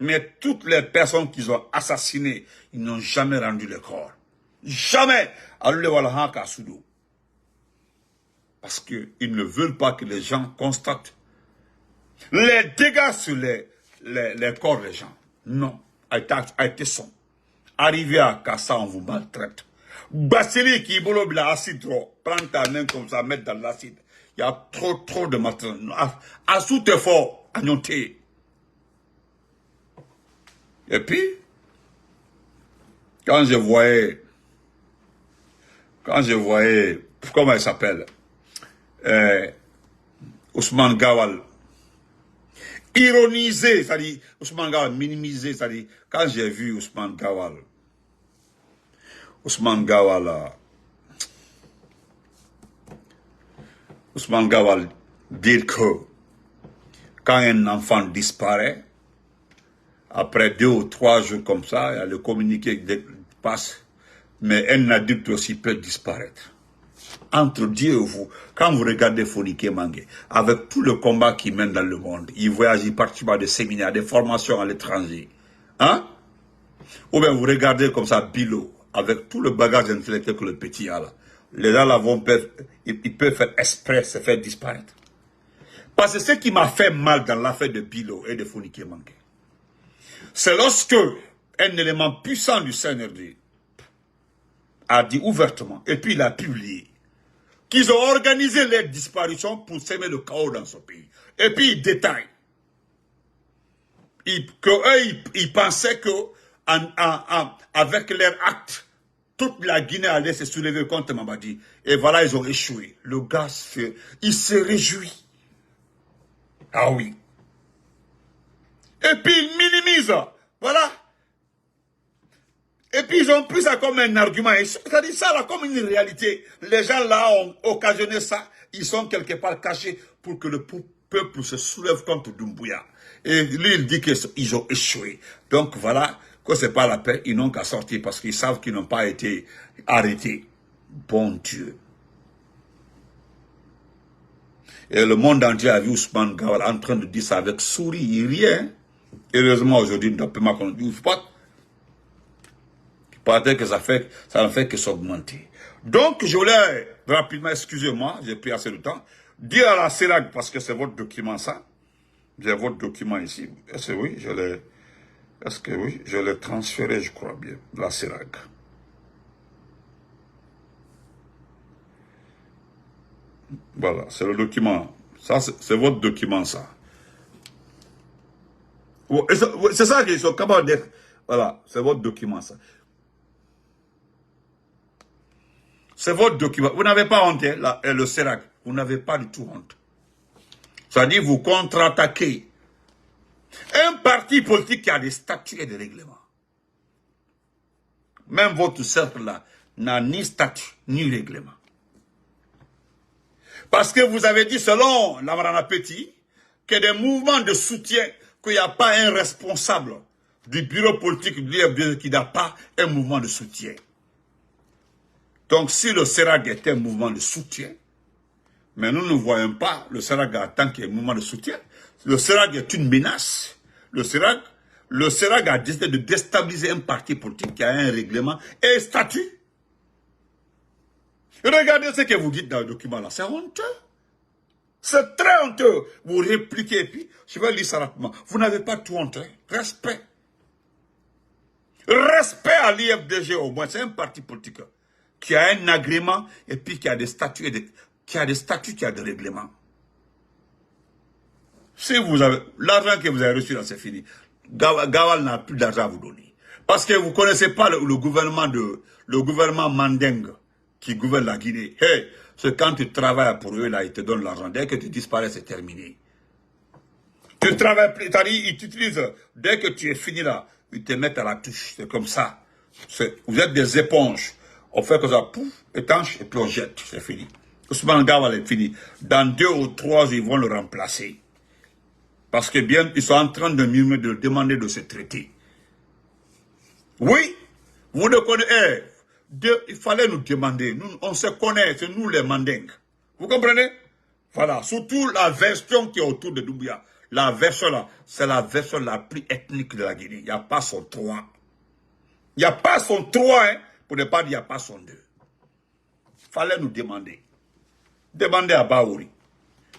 Mais toutes les personnes qu'ils ont assassinées, ils n'ont jamais rendu le corps. Jamais. Parce qu'ils ne veulent pas que les gens constatent les dégâts sur les corps des gens. Non. A été son. Arrivé à Kassa, on vous maltraite. Bassili qui bolo de l'acide trop. Prends ta main comme ça, mettre dans l'acide. Il y a trop de matériel. À tout effort, à noter. Et puis, quand je voyais, comment il s'appelle, Ousmane Gawal, ironiser, c'est-à-dire, Ousmane Gawal minimiser, c'est-à-dire, quand j'ai vu Ousmane Gawal dire que quand un enfant disparaît, après 2 ou 3 jours comme ça, il y a le communiqué qui passe, mais un adulte aussi peut disparaître. Entre Dieu et vous, quand vous regardez Founiké Mengué, avec tout le combat qu'il mène dans le monde, il voyage, il participe à des séminaires, des formations à l'étranger, hein? Ou bien vous regardez comme ça Bilo, avec tout le bagage intellectuel que le petit a là. Les gens là ils peuvent faire exprès, se faire disparaître. Parce que ce qui m'a fait mal dans l'affaire de Bilo et de Founiké Mengué, c'est lorsque un élément puissant du CNRD a dit ouvertement, et puis il a publié, qu'ils ont organisé les disparitions pour semer le chaos dans ce pays. Et puis il détaille qu'ils pensaient que avec leur acte, toute la Guinée allait se soulever contre Mamadi. Et voilà, ils ont échoué. Le gars, il se réjouit. Ah oui. Et puis ils minimisent. Voilà. Et puis ils ont pris ça comme un argument. C'est-à-dire ça là comme une réalité. Les gens là ont occasionné ça. Ils sont quelque part cachés pour que le peuple se soulève contre Doumbouya. Et lui il dit qu'ils ont échoué. Donc voilà, que c'est pas la paix, ils n'ont qu'à sortir parce qu'ils savent qu'ils n'ont pas été arrêtés. Bon Dieu. Et le monde entier a vu Ousmane Gawal en train de dire ça avec souris, il rien. Heureusement aujourd'hui, il ne peut pas qu'on ne dise pas. Peut-être que ça ne fait que s'augmenter. Donc, je voulais rapidement, excusez-moi, j'ai pris assez de temps, dire à la CELAC, parce que c'est votre document ça, j'ai votre document ici, est-ce que oui, je l'ai transféré, je crois bien, la CELAC. Voilà, c'est le document, ça c'est votre document ça. C'est ça qu'ils sont capables d'être, voilà, c'est votre document ça. C'est votre document. Vous n'avez pas honte, hein, le CERAC. Vous n'avez pas du tout honte. C'est-à-dire, vous contre-attaquez un parti politique qui a des statuts et des règlements. Même votre cercle-là n'a ni statut, ni règlement. Parce que vous avez dit, selon Lamarana Petit, que des mouvements de soutien, qu'il n'y a pas un responsable du bureau politique de l'IFDG qui n'a pas un mouvement de soutien. Donc, si le CERAG est un mouvement de soutien, mais nous ne voyons pas le CERAG en tant qu'un mouvement de soutien, le CERAG est une menace. Le CERAG a décidé de déstabiliser un parti politique qui a un règlement et un statut. Regardez ce que vous dites dans le document là, c'est honteux. C'est très honteux. Vous répliquez et puis, je vais lire ça rapidement. Vous n'avez pas tout honte, hein? Respect. Respect à l'IFDG au moins, c'est un parti politique qui a un agrément et puis qui a des statuts, qui a des règlements. Si vous avez l'argent que vous avez reçu là, c'est fini. Gawal n'a plus d'argent à vous donner. Parce que vous ne connaissez pas le gouvernement Mandeng qui gouverne la Guinée. Hey, c'est quand tu travailles pour eux, là, ils te donnent l'argent. Dès que tu disparais, c'est terminé. Tu travailles plus, c'est-à-dire, ils t'utilisent. Dès que tu es fini là, ils te mettent à la touche. C'est comme ça. Vous êtes des éponges. On fait comme ça, pouf, étanche, et puis on jette. C'est fini. Ousmane Gawal est fini. Dans 2 ou 3 jours, ils vont le remplacer. Parce que bien, ils sont en train de murmurer, de demander de se traiter. Oui, vous le connaissez. Il fallait nous demander. Nous, on se connaît, c'est nous les Mandingues. Vous comprenez? Voilà, surtout la version qui est autour de Doumbouya. La version là, c'est la version la plus ethnique de la Guinée. Il n'y a pas son 3. Il n'y a pas son 3, hein, pour ne pas dire il n'y a pas son 2. Fallait nous demander. Demandez à Baouri.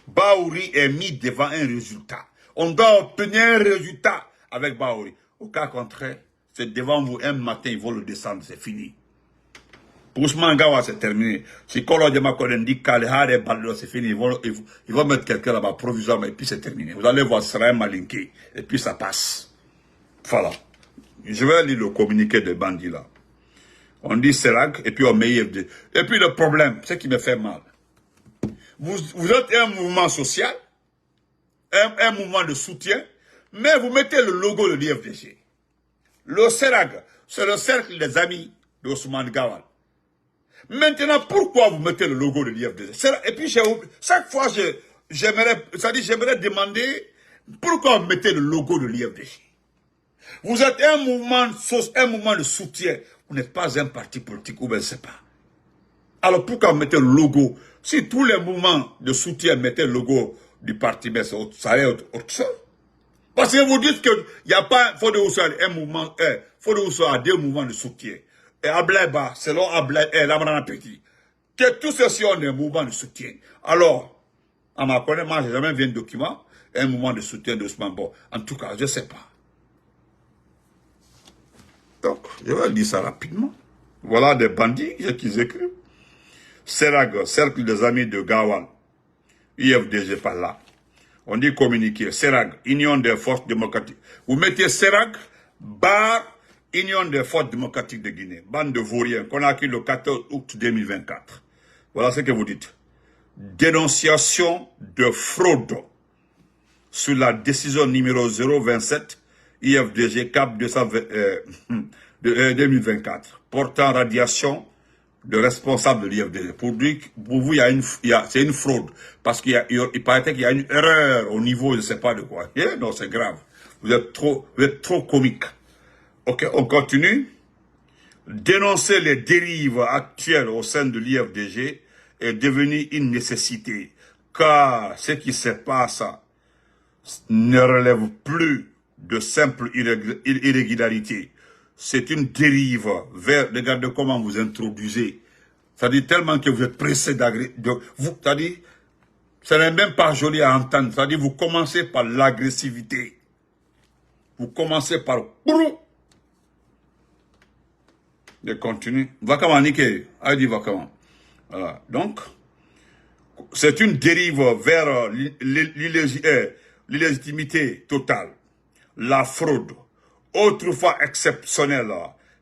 Baouri est mis devant un résultat. On doit obtenir un résultat avec Baouri. Au cas contraire, c'est devant vous un matin, ils vont le descendre, c'est fini. Pour Ousmane Gawa, c'est terminé. Si Kolo Djemakoden dit Kalehare Baldo, c'est fini. Ils vont mettre quelqu'un là-bas provisoirement et puis c'est terminé. Vous allez voir, ce sera un malinqué. Et puis ça passe. Voilà. Je vais lire le communiqué de bandits là. On dit Serag et puis on met IFD. Et puis le problème, c'est qui me fait mal. Vous êtes un mouvement social, un mouvement de soutien, mais vous mettez le logo de l'IFDG. Le Serag, c'est le cercle des amis d'Ousmane Gawal. Maintenant, pourquoi vous mettez le logo de l'IFDG? Et puis, chaque fois, j'aimerais demander pourquoi vous mettez le logo de l'IFDG. Vous êtes un mouvement de soutien. Vous n'êtes pas un parti politique, ou bien je ne sais pas. Alors, pourquoi vous mettez le logo? Si tous les mouvements de soutien mettaient le logo du parti, mais ça serait autre chose. Parce que vous dites qu'il n'y a pas, faut de un mouvement, faut de deux mouvements de soutien. Et Ablaïba, selon Ablaïba, Lamrana Petit, que tous ceux-ci ont des mouvements de soutien. Alors, à ma connaissance, moi, j'ai jamais vu un document, un mouvement de soutien de Ousmane Bon. En tout cas, je ne sais pas. Donc, je vais lire ça rapidement. Voilà des bandits qui écrivent. Serag, cercle des amis de Gawal. IFDG par là. On dit communiquer. Serag, Union des forces démocratiques. Vous mettez Serag, barre, Union des forces démocratiques de Guinée. Bande de vauriens qu'on a acquis le 14 août 2024. Voilà ce que vous dites. Dénonciation de fraude sur la décision numéro 027 IFDG CAP 2024 portant radiation de responsable de l'IFDG. Pour vous, c'est une fraude. Parce qu'il paraît qu'il y a une erreur au niveau, je ne sais pas de quoi. Non, c'est grave. Vous êtes trop comique. Ok, on continue. Dénoncer les dérives actuelles au sein de l'IFDG est devenu une nécessité. Car ce qui se passe ne relève plus de simples irrégularités. C'est une dérive vers, regardez comment vous introduisez. Ça dit tellement que vous êtes pressé d'agresser. Ça dit, ce n'est même pas joli à entendre. Ça dit, vous commencez par l'agressivité. Vous commencez par... Je continue. Va comment, Niké. A dit va comment. Voilà. Donc, c'est une dérive vers l'illégitimité totale. La fraude, autrefois exceptionnelle,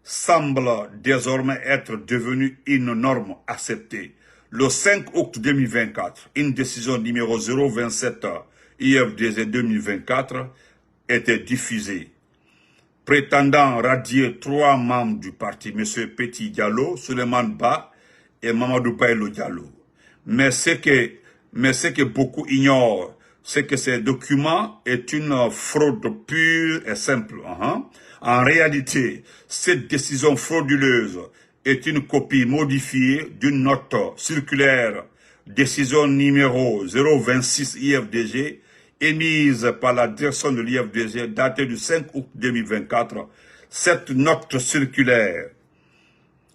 semble désormais être devenue une norme acceptée. Le 5 août 2024, une décision numéro 027 IFDG 2024 était diffusée, prétendant radier 3 membres du parti, M. Petit Diallo, Suleiman Ba et Mamadou Baïlo Diallo. Mais ce que beaucoup ignorent, c'est que ces documents est une fraude pure et simple. En réalité, cette décision frauduleuse est une copie modifiée d'une note circulaire, décision numéro 026 IFDG, émise par la direction de l'IFDG, datée du 5 août 2024. Cette note circulaire,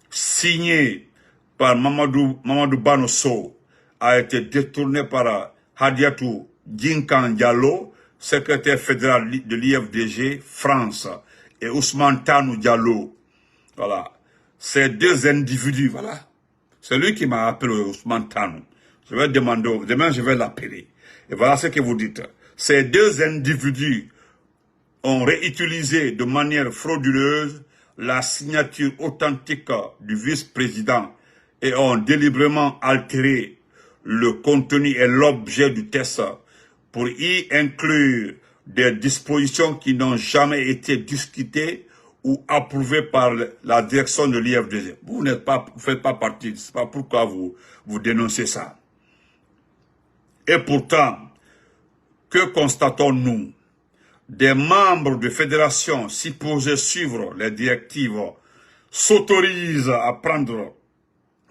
signée par Mamadou Banosso, a été détournée par Hadiatou Djinkan Diallo, secrétaire fédéral de l'IFDG France, et Ousmane Tanou Diallo. Voilà. Ces deux individus, voilà. C'est lui qui m'a appelé Ousmane Tanou. Je vais demander, demain je vais l'appeler. Et voilà ce que vous dites. Ces deux individus ont réutilisé de manière frauduleuse la signature authentique du vice-président et ont délibérément altéré le contenu et l'objet du test pour y inclure des dispositions qui n'ont jamais été discutées ou approuvées par la direction de l'IFDG. Vous ne faites pas partie, c'est pas pourquoi vous dénoncez ça. Et pourtant, que constatons-nous? Des membres de fédérations supposés suivre les directives s'autorisent à prendre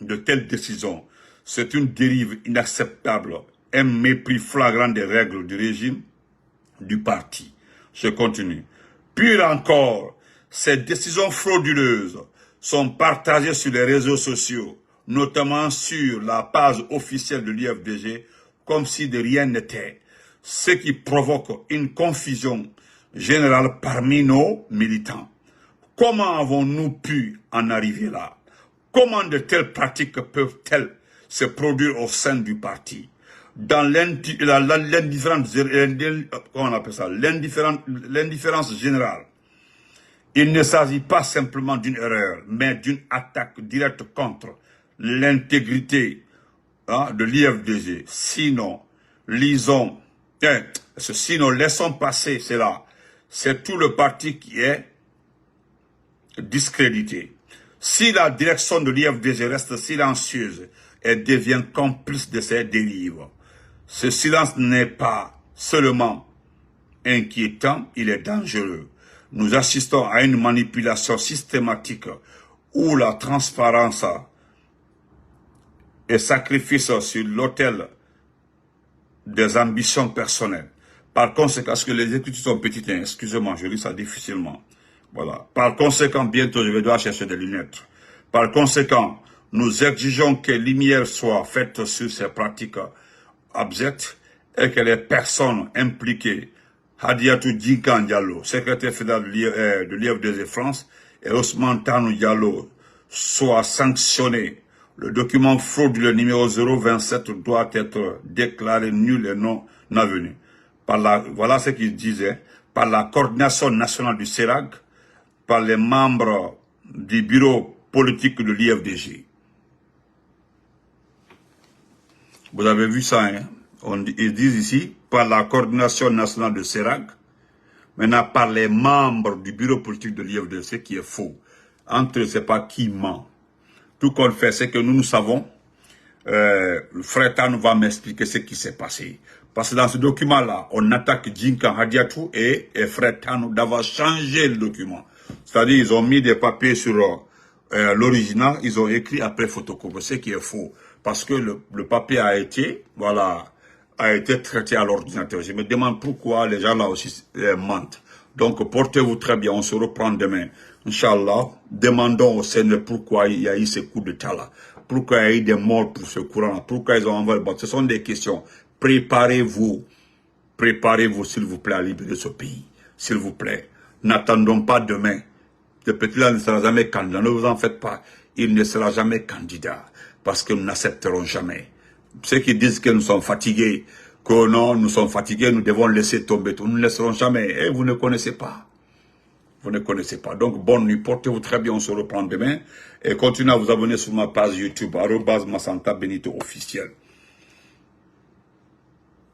de telles décisions. C'est une dérive inacceptable, un mépris flagrant des règles du régime, du parti. Je continue. Pire encore, ces décisions frauduleuses sont partagées sur les réseaux sociaux, notamment sur la page officielle de l'IFDG, comme si de rien n'était, ce qui provoque une confusion générale parmi nos militants. Comment avons-nous pu en arriver là? Comment de telles pratiques peuvent-elles se produire au sein du parti? Dans l'indifférence générale, il ne s'agit pas simplement d'une erreur, mais d'une attaque directe contre l'intégrité de l'IFDG. Sinon, laissons passer cela. C'est tout le parti qui est discrédité. Si la direction de l'IFDG reste silencieuse et devient complice de ces dérives, ce silence n'est pas seulement inquiétant, il est dangereux. Nous assistons à une manipulation systématique où la transparence est sacrifiée sur l'autel des ambitions personnelles. Par conséquent, parce que les écritures sont petites, excusez-moi, je lis ça difficilement. Voilà. Par conséquent, bientôt, je vais devoir chercher des lunettes. Par conséquent, nous exigeons que lumière soit faite sur ces pratiques abjectes et que les personnes impliquées, Hadiatou Djinkan Diallo, secrétaire fédéral de l'IFDG France, et Ousmane Tanou Diallo, soient sanctionnés. Le document frauduleux numéro 027 doit être déclaré nul et non avenu. Voilà ce qu'il disait, par la coordination nationale du CERAG, par les membres du bureau politique de l'IFDG. Vous avez vu ça, hein? Ils disent ici, par la coordination nationale de CERAG, maintenant par les membres du bureau politique de l'IFDG, ce qui est faux. Entre eux, c'est pas qui ment. Tout qu'on fait, c'est que nous savons, Frère Tanou va m'expliquer ce qui s'est passé. Parce que dans ce document-là, on attaque Djinkan Hadiatou et Frère Tanou d'avoir changé le document. C'est-à-dire, ils ont mis des papiers sur l'original, ils ont écrit après photocopie, ce qui est faux. Parce que le papier a été traité à l'ordinateur. Je me demande pourquoi les gens là aussi mentent. Donc, portez-vous très bien, on se reprend demain. Inch'Allah, demandons au Seigneur pourquoi il y a eu ces coups d'état là. Pourquoi il y a eu des morts pour ce courant là. Pourquoi ils ont envoyé le bateau. Ce sont des questions. Préparez-vous. Préparez-vous, s'il vous plaît, à libérer ce pays. S'il vous plaît. N'attendons pas demain. Ce petit-là ne sera jamais candidat. Ne vous en faites pas. Il ne sera jamais candidat. Parce que nous n'accepterons jamais. Ceux qui disent que nous sommes fatigués, que non, nous sommes fatigués, nous devons laisser tomber tout. Nous ne laisserons jamais. Et vous ne connaissez pas. Vous ne connaissez pas. Donc, bonne nuit. Portez-vous très bien. On se reprend demain. Et continuez à vous abonner sur ma page YouTube, @Massanta Benito officiel.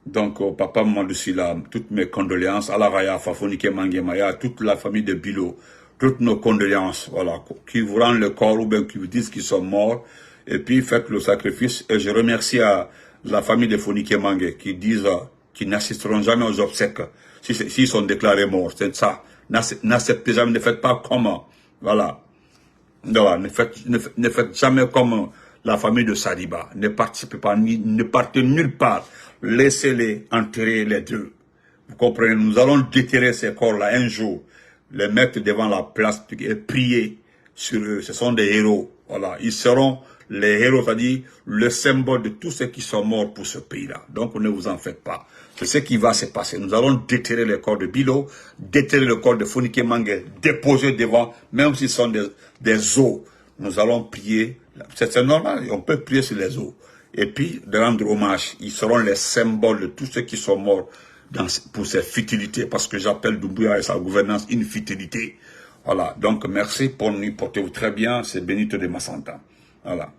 Donc, papa Mandoussila, toutes mes condoléances. À la Raya, Fafonike Mangemaya, toute la famille de Bilo, toutes nos condoléances. Voilà. Qui vous rendent le corps ou bien qui vous disent qu'ils sont morts. Et puis, faites le sacrifice. Et je remercie à la famille de Fonike Mange qui disent qu'ils n'assisteront jamais aux obsèques s'ils sont déclarés morts. C'est ça. N'acceptez jamais, ne faites pas comme, voilà. Non, ne faites jamais comme la famille de Sadiba. Ne participez pas, ne partez nulle part. Laissez-les enterrer les deux. Vous comprenez? Nous allons déterrer ces corps-là un jour, les mettre devant la place et prier sur eux. Ce sont des héros. Voilà. Ils seront les héros, c'est-à-dire le symbole de tous ceux qui sont morts pour ce pays-là. Donc, ne vous en faites pas. C'est ce qui va se passer. Nous allons déterrer le corps de Bilo, déterrer le corps de Fonike Mange, déposer devant, même s'ils sont des os. Nous allons prier. C'est normal, on peut prier sur les os. Et puis, de rendre hommage. Ils seront les symboles de tous ceux qui sont morts pour ces futilités, parce que j'appelle Doumbouya et sa gouvernance une futilité. Voilà. Donc, merci, bonne nuit, portez-vous très bien. C'est Benito de Massanta. Voilà.